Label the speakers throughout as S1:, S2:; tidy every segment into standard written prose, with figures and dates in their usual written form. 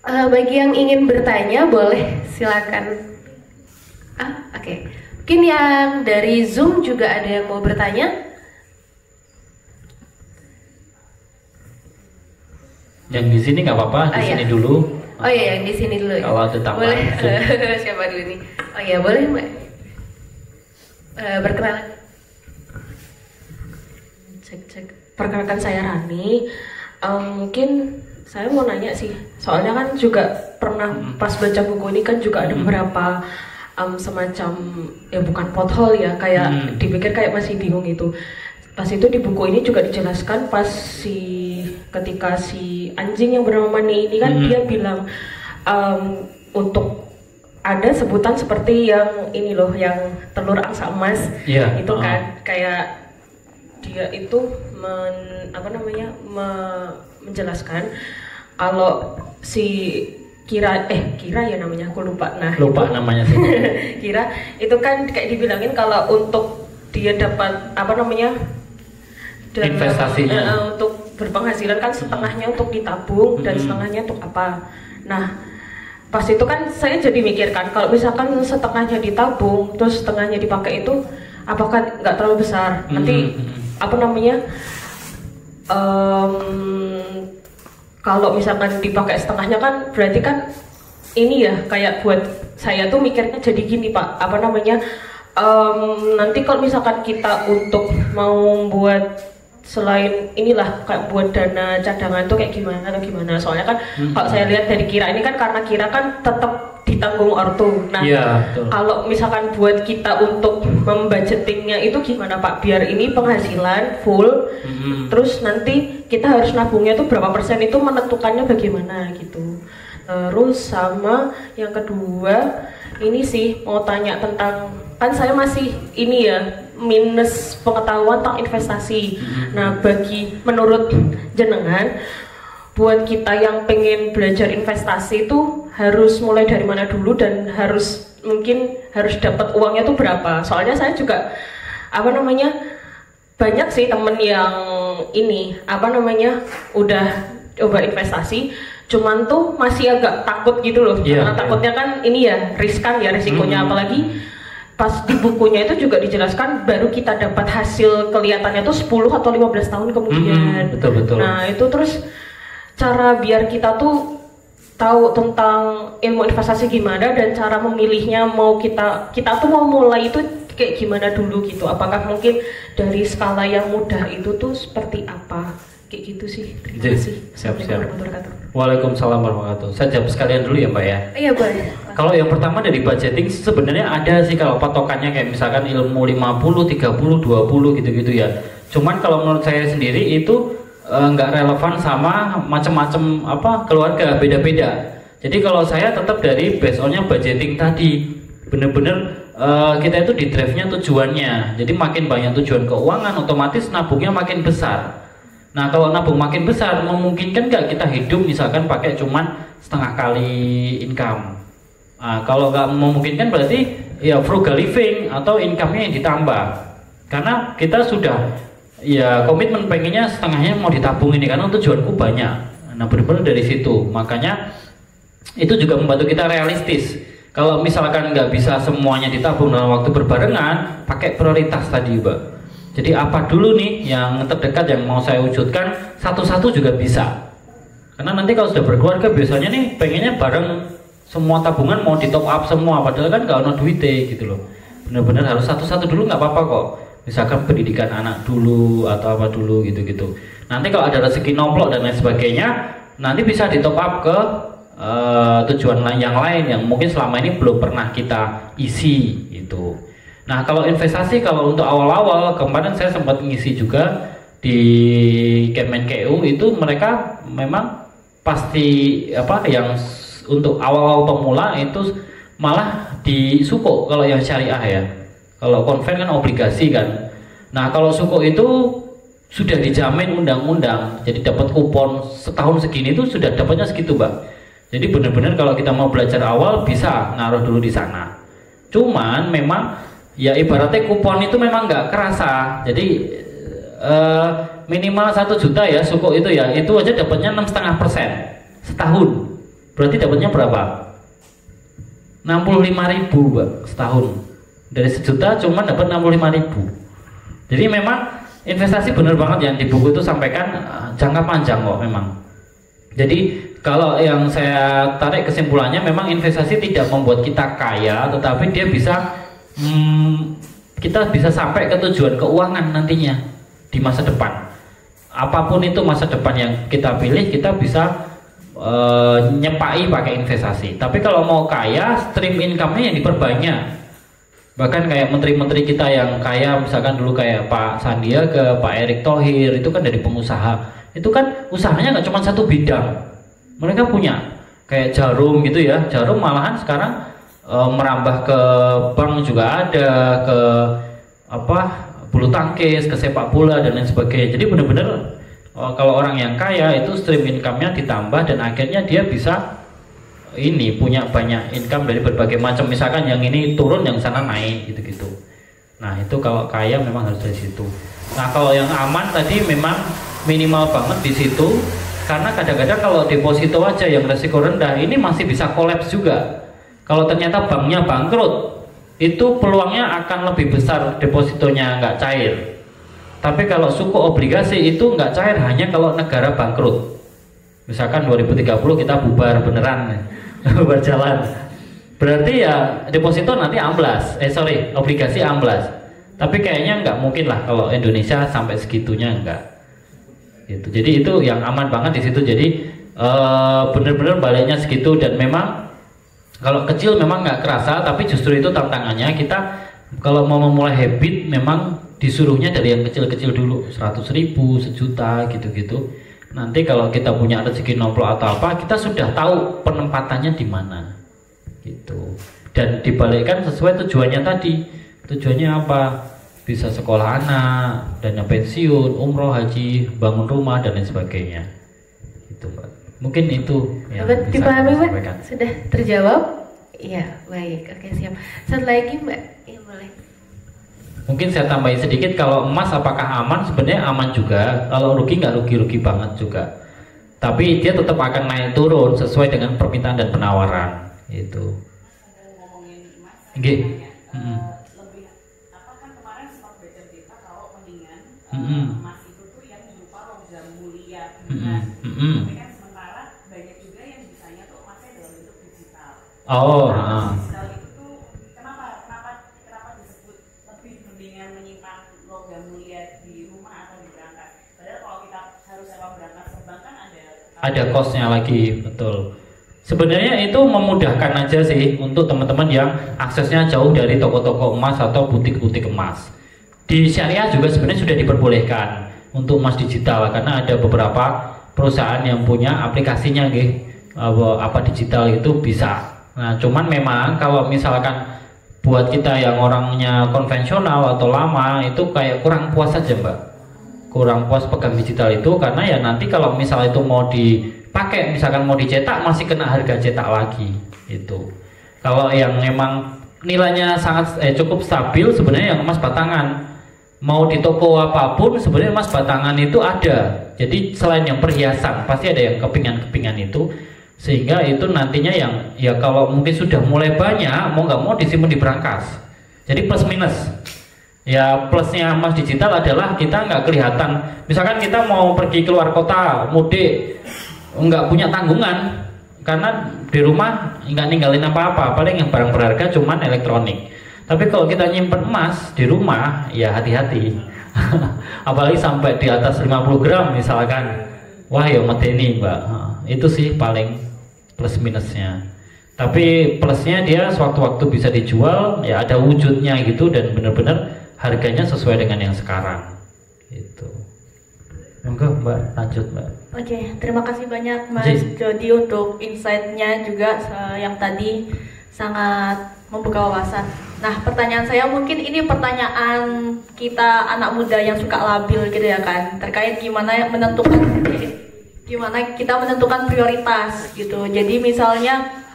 S1: Bagi yang ingin bertanya boleh silakan. Oke. Mungkin yang dari Zoom juga ada yang mau bertanya.
S2: Yang di sini nggak apa-apa, di sini dulu.
S1: Oh iya, yang di sini dulu.
S2: Kalau ada tambahan.
S1: Boleh. Siapa dulu nih? Oh iya, boleh Mbak. Berkenalan.
S3: Cek. Perkenalkan saya Rani. Mungkin saya mau nanya sih, soalnya kan juga pernah pas baca buku ini kan juga ada beberapa semacam ya bukan pothole ya, kayak dipikir kayak masih bingung itu. Pas itu di buku ini juga dijelaskan pas ketika si anjing yang bernama Mani ini kan dia bilang untuk ada sebutan seperti yang ini loh, yang telur angsa emas itu kan kayak dia itu menjelaskan kalau si Kira ya namanya, aku lupa. Nah,
S2: lupa namanya sih.
S3: Kira itu kan kayak dibilangin kalau untuk dia dapat
S2: investasinya
S3: untuk berpenghasilan kan setengahnya untuk ditabung dan setengahnya untuk apa. Nah, pas itu kan saya jadi mikirkan kalau misalkan setengahnya ditabung terus setengahnya dipakai itu apakah nggak terlalu besar? Nanti kalau misalkan dipakai setengahnya kan berarti kan ini ya kayak buat saya tuh mikirnya jadi gini Pak, nanti kalau misalkan kita untuk mau buat selain inilah kayak buat dana cadangan tuh kayak gimana atau gimana, soalnya kan kalau saya lihat dari Kira ini kan karena Kira kan tetap ditanggung ortu. Nah, kalau misalkan buat kita untuk membudgetingnya itu gimana Pak? Biar ini penghasilan full, terus nanti kita harus nabungnya tuh berapa persen, itu menentukannya bagaimana gitu. Terus sama yang kedua ini sih mau tanya tentang, kan saya masih ini ya minus pengetahuan tentang investasi. Nah, menurut jenengan buat kita yang pengen belajar investasi itu harus mulai dari mana dulu dan mungkin harus dapat uangnya tuh berapa? Soalnya saya juga banyak sih temen yang ini udah coba investasi, cuman tuh masih agak takut gitu loh. Karena takutnya kan ini ya riskan ya risikonya, apalagi pas di bukunya itu juga dijelaskan baru kita dapat hasil kelihatannya tuh 10 atau 15 tahun kemudian.
S2: Betul.
S3: Nah, itu terus cara biar kita tuh tahu tentang ilmu investasi gimana dan cara memilihnya, mau kita tuh mau mulai itu kayak gimana dulu gitu. Apakah mungkin dari skala yang mudah itu tuh seperti apa? Kayak gitu sih. Terima kasih.
S2: Siap. Waalaikumsalam warahmatullahi wabarakatuh. Saya jawab sekalian dulu ya Mbak ya.
S1: Iya boleh.
S2: Kalau yang pertama dari budgeting sebenarnya ada sih kalau patokannya kayak misalkan ilmu 50, 30, 20 gitu-gitu ya. Cuman kalau menurut saya sendiri itu nggak relevan sama macam-macam keluarga, beda-beda. Jadi kalau saya tetap dari based on-nya budgeting tadi, bener-bener kita itu di drive-nya tujuannya. Jadi makin banyak tujuan keuangan, otomatis nabungnya makin besar. Nah, kalau nabung makin besar, memungkinkan nggak kita hidup misalkan pakai cuman setengah kali income. Nah, kalau nggak memungkinkan berarti ya frugal living atau income-nya yang ditambah. Karena kita sudah ya komitmen pengennya setengahnya mau ditabung ini karena tujuanku banyak. Nah, benar-benar dari situ. Makanya itu juga membantu kita realistis. Kalau misalkan nggak bisa semuanya ditabung dalam waktu berbarengan, pakai prioritas tadi, Mbak. Jadi apa dulu nih yang terdekat yang mau saya wujudkan, satu-satu juga bisa. Karena nanti kalau sudah berkeluarga biasanya nih pengennya bareng semua tabungan mau di top up semua, padahal kan nggak ada duitnya gitu loh. Benar-benar harus satu-satu dulu nggak apa-apa kok. Misalkan pendidikan anak dulu atau apa dulu gitu-gitu. Nanti kalau ada rezeki nomplok dan lain sebagainya, nanti bisa di top up ke tujuan lain yang mungkin selama ini belum pernah kita isi itu. Nah, kalau investasi, kalau untuk awal-awal kemarin saya sempat ngisi juga di Kemenkeu itu mereka memang pasti yang untuk awal-awal pemula itu malah di suko kalau yang syariah ya. Kalau konven kan obligasi kan. Nah, kalau suko itu sudah dijamin undang-undang, jadi dapat kupon setahun segini itu sudah dapatnya segitu, Mbak. Jadi benar-benar kalau kita mau belajar awal bisa naruh dulu di sana. Cuman memang ya ibaratnya kupon itu memang nggak kerasa. Jadi minimal 1 juta ya suku itu ya, itu aja dapatnya 6,5% setahun. Berarti dapatnya berapa? 65.000 Mbak setahun. Dari 1 juta cuma dapat 65.000. Jadi memang investasi benar banget yang di buku itu sampaikan jangka panjang kok memang. Jadi kalau yang saya tarik kesimpulannya memang investasi tidak membuat kita kaya, tetapi dia bisa kita bisa sampai ke tujuan keuangan nantinya di masa depan. Apapun itu masa depan yang kita pilih, kita bisa nyepai pakai investasi. Tapi kalau mau kaya, stream income-nya yang diperbanyak. Bahkan kayak menteri-menteri kita yang kaya, misalkan dulu kayak Pak Sandiaga, Pak Erick Thohir, itu kan dari pengusaha. Itu kan usahanya nggak cuma satu bidang. Mereka punya kayak Jarum gitu ya. Jarum malahan sekarang merambah ke bank juga ada, ke bulu tangkis, ke sepak bola dan lain sebagainya. Jadi benar-benar kalau orang yang kaya itu stream income-nya ditambah dan akhirnya dia bisa punya banyak income dari berbagai macam. Misalkan yang ini turun, yang sana naik gitu-gitu. Nah itu kalau kaya memang harus dari situ. Nah kalau yang aman tadi memang minimal banget di situ, karena kadang-kadang kalau deposito aja yang resiko rendah ini masih bisa kolaps juga. Kalau ternyata banknya bangkrut, itu peluangnya akan lebih besar depositonya nggak cair. Tapi kalau suku obligasi itu nggak cair hanya kalau negara bangkrut. Misalkan 2030 kita bubar beneran, bubar jalan. Berarti ya deposito nanti amblas, obligasi amblas. Tapi kayaknya nggak mungkin lah kalau Indonesia sampai segitunya nggak. Gitu. Jadi itu yang aman banget di situ. Jadi bener-bener baliknya segitu dan memang kalau kecil memang nggak kerasa, tapi justru itu tantangannya. Kita kalau mau memulai habit memang disuruhnya dari yang kecil-kecil dulu, 100.000, 1 juta gitu-gitu. Nanti kalau kita punya rezeki nomplok atau apa, kita sudah tahu penempatannya di mana, gitu. Dan dibalikkan sesuai tujuannya tadi. Tujuannya apa? Bisa sekolah anak, dana pensiun, umroh, haji, bangun rumah dan lain sebagainya. Gitu, Mbak. Mungkin itu yang
S1: dapat
S2: bisa
S1: dipahami, Mbak?
S2: sampaikan.
S1: Sudah terjawab? Iya, baik. Oke, siap. Satu lagi, Mbak. Iya, boleh.
S2: Mungkin saya tambahin sedikit, kalau emas apakah aman? Sebenarnya aman juga. Kalau rugi nggak rugi-rugi banget juga. Tapi dia tetap akan naik turun sesuai dengan permintaan dan penawaran. Itu. Nggih.
S4: Lebih apa kan kemarin sempat baca berita kalau mendingan emas itu tuh yang berupa logam mulia. Tapi kan sementara banyak juga yang bisanya tuh emasnya dalam bentuk digital. Digital itu tuh kenapa disebut lebih mendingan menyimpan logam mulia di rumah atau di berangkas? Padahal kalau kita harus sewa berangkas ke bank kan ada
S2: cost-nya lagi, betul. Sebenarnya itu memudahkan aja sih untuk teman-teman yang aksesnya jauh dari toko-toko emas atau butik-butik emas. Di syariah juga sebenarnya sudah diperbolehkan untuk emas digital karena ada beberapa perusahaan yang punya aplikasinya digital itu bisa. Nah, cuman memang kalau misalkan buat kita yang orangnya konvensional atau lama itu kayak kurang puas aja, Mbak. Kurang puas pegang digital itu karena ya nanti kalau misal itu mau dipakai, misalkan mau dicetak masih kena harga cetak lagi itu. Kalau yang memang nilainya sangat cukup stabil sebenarnya yang emas batangan. Mau di toko apapun sebenarnya emas batangan itu ada. Jadi selain yang perhiasan pasti ada yang kepingan-kepingan itu, sehingga itu nantinya yang ya kalau mungkin sudah mulai banyak mau nggak mau disimpan di berangkas. Jadi plus minus. Ya plusnya emas digital adalah kita nggak kelihatan. Misalkan kita mau pergi keluar kota mudik nggak punya tanggungan karena di rumah nggak ninggalin apa-apa, paling yang barang berharga cuman elektronik. Tapi kalau kita nyimpen emas di rumah ya hati-hati. Apalagi sampai di atas 50 gram misalkan, wah ya medeni, Mbak. Itu sih paling plus minusnya. Tapi plusnya dia sewaktu-waktu bisa dijual, ya ada wujudnya gitu dan benar-benar harganya sesuai dengan yang sekarang. Itu. Monggo Mbak, lanjut Mbak.
S5: Oke, terima kasih banyak Mas Jody untuk insight-nya juga yang tadi sangat membuka wawasan. Nah, pertanyaan saya mungkin ini pertanyaan kita anak muda yang suka labil gitu ya kan, terkait gimana kita menentukan prioritas gitu. Jadi misalnya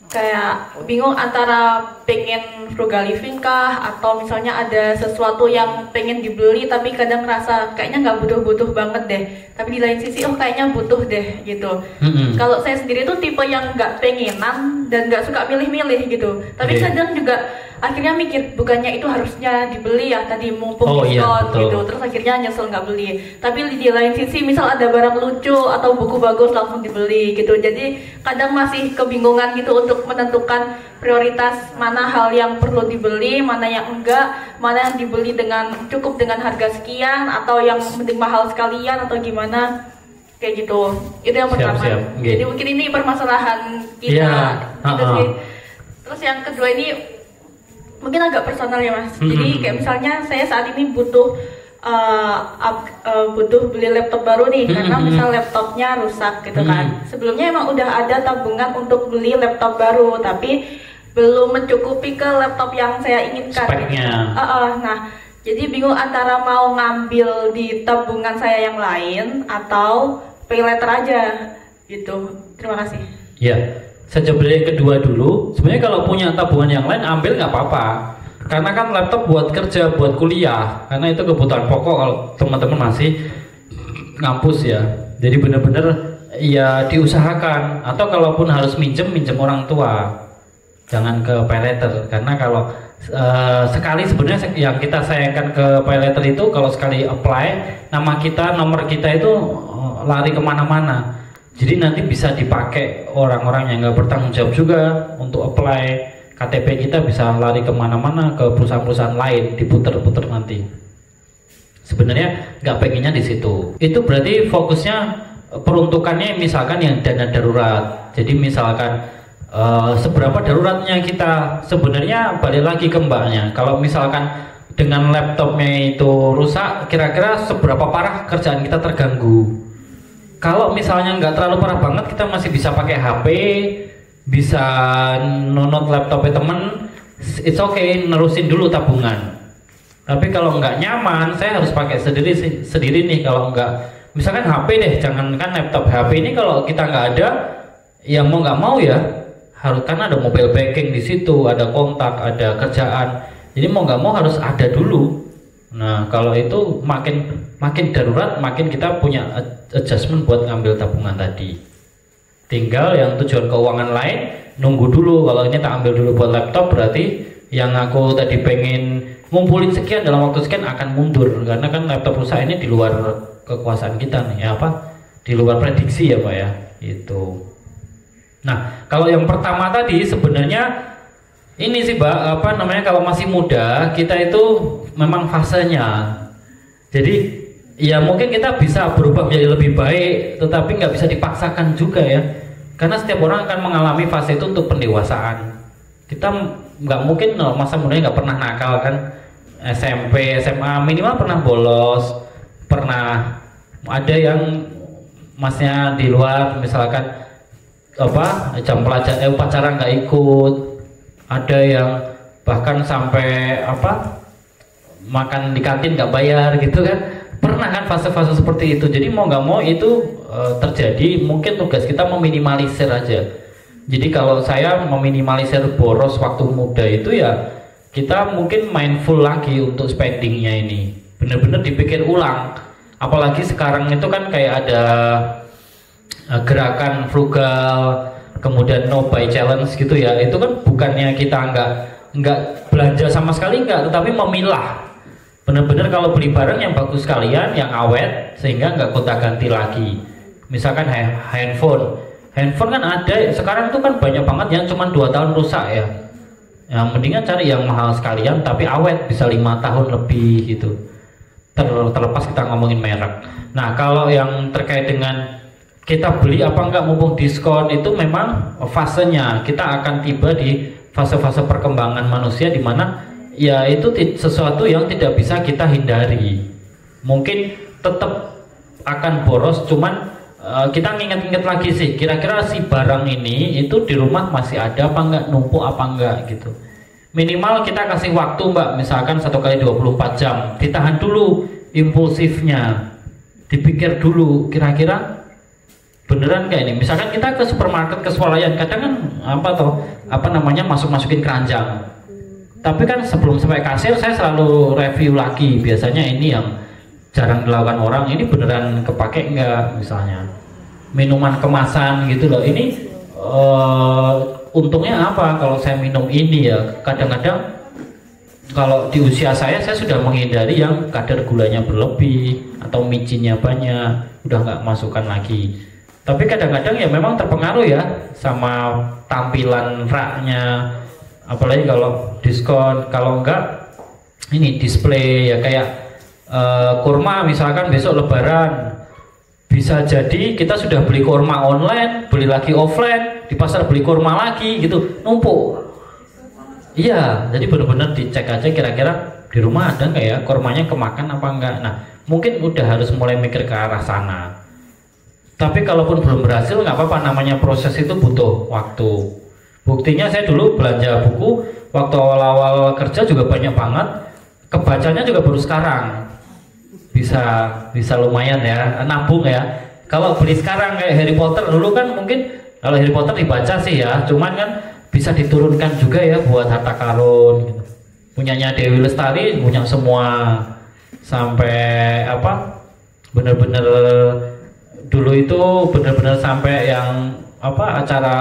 S5: kayak bingung antara pengen frugal living kah atau misalnya ada sesuatu yang pengen dibeli tapi kadang ngerasa kayaknya nggak butuh-butuh banget deh, tapi di lain sisi kayaknya butuh deh gitu. Kalau saya sendiri tuh tipe yang nggak pengenan dan nggak suka milih-milih gitu, tapi kadang juga akhirnya mikir bukannya itu harusnya dibeli ya tadi mumpung diskon gitu, terus akhirnya nyesel nggak beli. Tapi di lain sisi misal ada barang lucu atau buku bagus langsung dibeli gitu, jadi kadang masih kebingungan gitu untuk menentukan prioritas mana hal yang perlu dibeli, mana yang enggak, mana yang dibeli dengan cukup dengan harga sekian atau yang mending mahal sekalian atau gimana kayak gitu. Itu yang pertama. Jadi mungkin ini permasalahan kita gitu sih. Terus yang kedua ini mungkin agak personal ya Mas. Jadi kayak misalnya saya saat ini butuh beli laptop baru nih karena misal laptopnya rusak gitu kan. Sebelumnya emang udah ada tabungan untuk beli laptop baru tapi belum mencukupi ke laptop yang saya inginkan.
S2: Speknya.
S5: Nah, jadi bingung antara mau ngambil di tabungan saya yang lain atau pay later aja gitu. Terima kasih.
S2: Ya, saya coba yang kedua dulu. Sebenarnya kalau punya tabungan yang lain ambil nggak apa-apa. Karena kan laptop buat kerja, buat kuliah. Karena itu kebutuhan pokok kalau teman-teman masih ngampus ya. Jadi benar-benar ya diusahakan. Atau kalaupun harus minjem orang tua, jangan ke pay later. Karena kalau sekali sebenarnya yang kita sayangkan ke pay later itu kalau sekali apply nama kita, nomor kita itu lari kemana-mana. Jadi nanti bisa dipakai orang-orang yang nggak bertanggung jawab juga untuk apply. KTP kita bisa lari kemana-mana ke perusahaan-perusahaan lain, diputer-puter nanti. Sebenarnya nggak pengennya di situ. Itu berarti fokusnya peruntukannya misalkan yang dana darurat. Jadi misalkan seberapa daruratnya kita, sebenarnya balik lagi ke mbaknya. Kalau misalkan dengan laptopnya itu rusak, kira-kira seberapa parah kerjaan kita terganggu. Kalau misalnya nggak terlalu parah banget, kita masih bisa pakai HP, bisa nonton laptopnya temen, it's okay, nerusin dulu tabungan. Tapi kalau nggak nyaman, saya harus pakai sendiri nih. Kalau nggak, misalkan HP deh, jangankan laptop, HP ini kalau kita nggak ada, ya mau nggak mau ya harus, kan ada mobile banking di situ, ada kontak, ada kerjaan. Jadi mau nggak mau harus ada dulu. Nah kalau itu makin darurat, makin kita punya adjustment buat ngambil tabungan tadi. Tinggal yang tujuan keuangan lain nunggu dulu. Kalau ini tak ambil dulu buat laptop, berarti yang aku tadi pengen ngumpulin sekian dalam waktu sekian akan mundur, karena kan laptop rusak ini di luar kekuasaan kita nih, di luar prediksi ya Pak ya. Itu. Nah kalau yang pertama tadi sebenarnya ini sih Mbak, kalau masih muda kita itu memang fasenya. Jadi ya mungkin kita bisa berubah menjadi lebih baik, tetapi nggak bisa dipaksakan juga ya, karena setiap orang akan mengalami fase itu untuk pendewasaan. Kita nggak mungkin masa mudanya nggak pernah nakal kan. SMP, SMA minimal pernah bolos, pernah ada yang masnya di luar misalkan jam pelajaran upacara nggak ikut, ada yang bahkan sampai makan di kantin nggak bayar gitu kan. Pernah kan fase-fase seperti itu. Jadi mau nggak mau itu terjadi. Mungkin tugas kita meminimalisir aja. Jadi kalau saya meminimalisir boros waktu muda itu ya, kita mungkin mindful lagi untuk spendingnya ini. Bener-bener dipikir ulang. Apalagi sekarang itu kan kayak ada gerakan frugal, kemudian no buy challenge gitu ya. Itu kan bukannya kita nggak belanja sama sekali nggak, tetapi memilah. Benar-benar kalau beli barang yang bagus sekalian, yang awet, sehingga nggak gonta-ganti lagi. Misalkan handphone kan ada sekarang itu kan banyak banget yang cuma 2 tahun rusak ya. Yang mendingan cari yang mahal sekalian tapi awet, bisa 5 tahun lebih gitu. Terlepas kita ngomongin merek. Nah kalau yang terkait dengan kita beli apa enggak mumpung diskon, itu memang fasenya. Kita akan tiba di fase-fase perkembangan manusia di mana ya itu sesuatu yang tidak bisa kita hindari. Mungkin tetap akan boros, cuman kita nginget-nginget lagi sih, kira-kira si barang ini itu di rumah masih ada apa enggak, numpuk apa enggak gitu. Minimal kita kasih waktu Mbak, misalkan 1 kali 24 jam, ditahan dulu impulsifnya, dipikir dulu kira-kira beneran kayak ini. Misalkan kita ke supermarket, ke swalayan, kadang kan masukin keranjang. Tapi kan sebelum sampai kasir saya selalu review lagi. Biasanya ini yang jarang dilakukan orang, ini beneran kepake enggak, misalnya minuman kemasan gitu loh. Ini untungnya apa kalau saya minum ini ya? Kadang-kadang kalau di usia saya sudah menghindari yang kadar gulanya berlebih atau micinnya banyak, udah nggak masukkan lagi. Tapi kadang-kadang ya memang terpengaruh ya sama tampilan raknya, apalagi kalau diskon. Kalau enggak ini display ya kayak kurma misalkan besok lebaran, bisa jadi kita sudah beli kurma online, beli lagi offline, di pasar beli kurma lagi gitu, numpuk. Iya, jadi benar-benar dicek aja kira-kira di rumah ada nggak ya kurmanya kemakan apa enggak. Nah mungkin udah harus mulai mikir ke arah sana. Tapi kalaupun belum berhasil nggak apa-apa, namanya proses itu butuh waktu. Buktinya saya dulu belanja buku waktu awal-awal kerja juga banyak banget, kebacanya juga baru sekarang. Bisa lumayan ya, nabung ya. Kalau beli sekarang kayak Harry Potter dulu kan mungkin kalau Harry Potter dibaca sih ya, cuman kan bisa diturunkan juga ya buat harta karun gitu. Punyanya Dewi Lestari punya semua sampai bener-bener dulu itu bener-bener sampai yang acara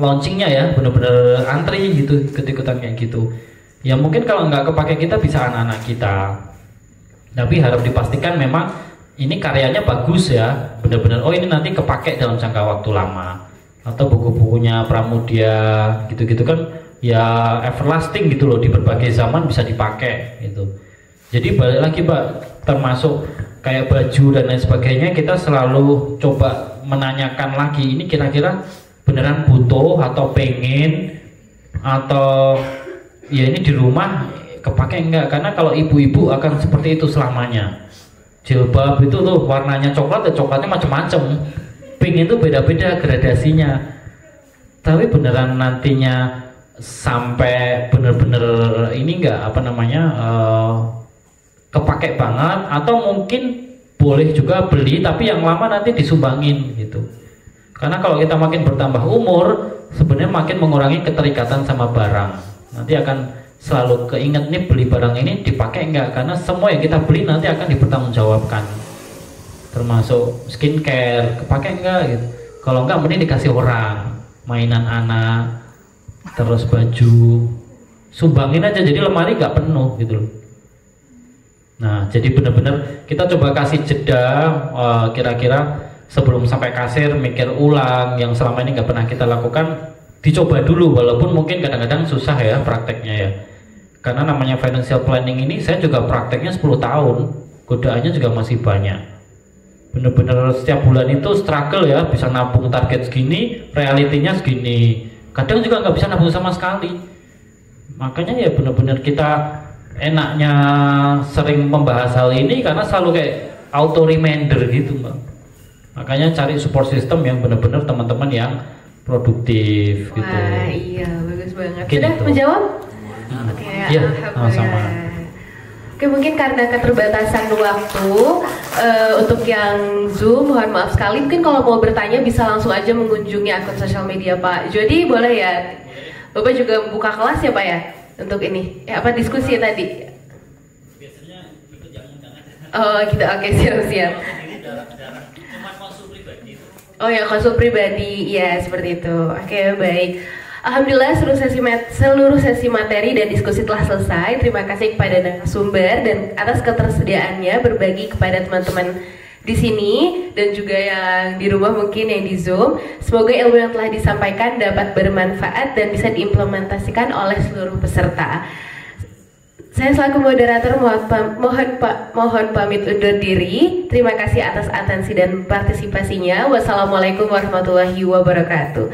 S2: launchingnya ya bener-bener antri gitu, ikut-ikutan kayak gitu. Ya mungkin kalau nggak kepake kita bisa anak-anak kita, tapi harap dipastikan memang ini karyanya bagus ya, bener-bener ini nanti kepake dalam jangka waktu lama. Atau buku-bukunya Pramudia gitu-gitu kan ya everlasting gitu loh, di berbagai zaman bisa dipakai gitu. Jadi balik lagi Pak, termasuk kayak baju dan lain sebagainya, kita selalu coba menanyakan lagi ini kira-kira beneran butuh atau pengen, atau ya ini di rumah kepake enggak. Karena kalau ibu-ibu akan seperti itu selamanya. Jilbab itu tuh warnanya coklat, ya coklatnya macam-macam, pink itu beda-beda gradasinya. Tapi beneran nantinya sampai bener-bener ini enggak kepake banget, atau mungkin boleh juga beli tapi yang lama nanti disumbangin gitu. Karena kalau kita makin bertambah umur sebenarnya makin mengurangi keterikatan sama barang. Nanti akan selalu keinget nih beli barang ini dipakai enggak, karena semua yang kita beli nanti akan dipertanggungjawabkan, termasuk skincare kepake enggak gitu. Kalau enggak mending dikasih orang, mainan anak, terus baju, sumbangin aja jadi lemari nggak penuh gitu loh. Nah jadi benar-benar kita coba kasih jeda, kira-kira sebelum sampai kasir mikir ulang yang selama ini nggak pernah kita lakukan, dicoba dulu, walaupun mungkin kadang-kadang susah ya prakteknya ya. Karena namanya financial planning ini saya juga prakteknya 10 tahun, godaannya juga masih banyak. Bener-bener setiap bulan itu struggle ya, bisa nabung target segini, realitinya segini. Kadang juga nggak bisa nabung sama sekali. Makanya ya bener-bener kita enaknya sering membahas hal ini karena selalu kayak auto reminder gitu Mbak. Makanya cari support system yang bener-bener teman-teman yang produktif gitu.
S1: Wah iya bagus banget.
S2: Gitu.
S1: Sudah menjawab? Oke,
S2: ya,
S1: sama. Oke, mungkin karena keterbatasan waktu untuk yang Zoom mohon maaf sekali, mungkin kalau mau bertanya bisa langsung aja mengunjungi akun sosial media Pak Jody, boleh ya? Bapak juga buka kelas ya Pak ya untuk ini diskusi ya tadi? Biasanya ikut yang undangan. Oh gitu, oke, siap-siap. Oh ya, konsul pribadi, ya seperti itu. Oke, baik. Alhamdulillah seluruh sesi materi dan diskusi telah selesai. Terima kasih kepada narasumber dan atas ketersediaannya berbagi kepada teman-teman di sini dan juga yang di rumah mungkin yang di Zoom. Semoga ilmu yang telah disampaikan dapat bermanfaat dan bisa diimplementasikan oleh seluruh peserta. Saya selaku moderator mohon pamit undur diri. Terima kasih atas atensi dan partisipasinya. Wassalamualaikum warahmatullahi wabarakatuh.